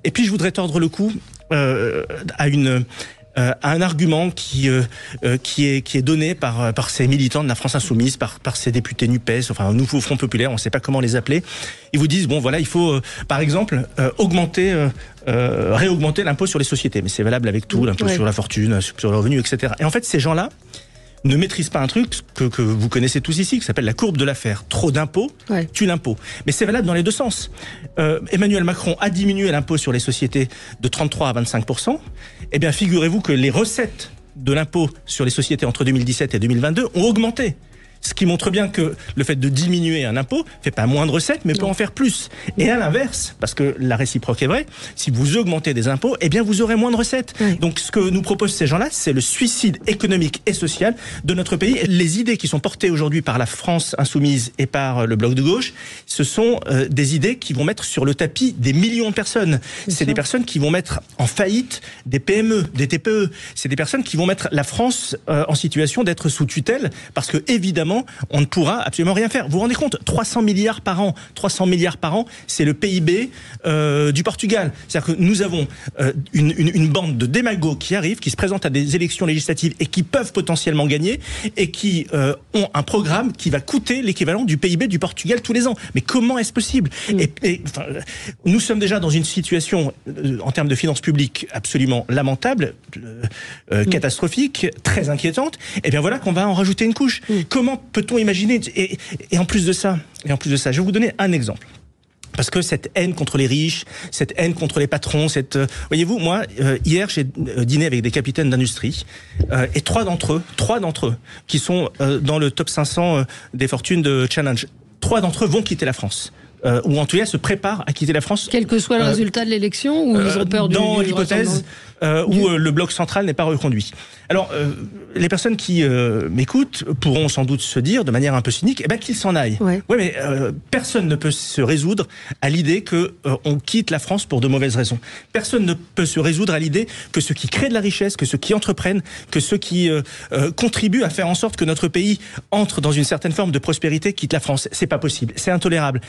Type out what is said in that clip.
Et puis je voudrais tordre le cou à un argument qui est donné par ces militants de la France Insoumise, par ces députés NUPES, enfin un nouveau Front Populaire, on ne sait pas comment les appeler. Ils vous disent, bon voilà, il faut par exemple réaugmenter l'impôt sur les sociétés. Mais c'est valable avec tout, l'impôt sur la fortune, sur le revenu, etc. Et en fait, ces gens-là ne maîtrisent pas un truc que vous connaissez tous ici, qui s'appelle la courbe de l'affaire. Trop d'impôts tue l'impôt. Mais c'est valable dans les deux sens. Emmanuel Macron a diminué l'impôt sur les sociétés de 33 à 25%. Eh bien, figurez-vous que les recettes de l'impôt sur les sociétés entre 2017 et 2022 ont augmenté. Ce qui montre bien que le fait de diminuer un impôt fait pas moins de recettes, mais peut en faire plus. Et à l'inverse, parce que la réciproque est vraie, si vous augmentez des impôts, eh bien vous aurez moins de recettes. Donc ce que nous proposent ces gens-là, c'est le suicide économique et social de notre pays. Les idées qui sont portées aujourd'hui par la France Insoumise et par le Bloc de gauche, ce sont des idées qui vont mettre sur le tapis des millions de personnes. C'est des personnes qui vont mettre en faillite des PME, des TPE. C'est des personnes qui vont mettre la France en situation d'être sous tutelle, parce que évidemment, on ne pourra absolument rien faire. Vous vous rendez compte, 300 milliards par an, c'est le PIB du Portugal. C'est-à-dire que nous avons une bande de démagogues qui arrivent, qui se présentent à des élections législatives et qui peuvent potentiellement gagner, et qui ont un programme qui va coûter l'équivalent du PIB du Portugal tous les ans. Mais comment est-ce possible ? Enfin, nous sommes déjà dans une situation, en termes de finances publiques, absolument lamentable, catastrophique, très inquiétante. Et bien voilà qu'on va en rajouter une couche. Comment peut-on imaginer, et en plus de ça, je vais vous donner un exemple. Parce que cette haine contre les riches, cette haine contre les patrons, voyez-vous, moi, hier, j'ai dîné avec des capitaines d'industrie, et trois d'entre eux, qui sont dans le top 500 des fortunes de Challenge, 3 d'entre eux vont quitter la France. Ou en tout cas se préparent à quitter la France. Quel que soit le résultat de l'élection, ou ils ont peur dans l'hypothèse où le bloc central n'est pas reconduit. Alors, les personnes qui m'écoutent pourront sans doute se dire, de manière un peu cynique, qu'ils s'en aillent. Mais personne ne peut se résoudre à l'idée qu'on quitte la France pour de mauvaises raisons. Personne ne peut se résoudre à l'idée que ceux qui créent de la richesse, que ceux qui entreprennent, que ceux qui contribuent à faire en sorte que notre pays entre dans une certaine forme de prospérité quittent la France. C'est pas possible, c'est intolérable.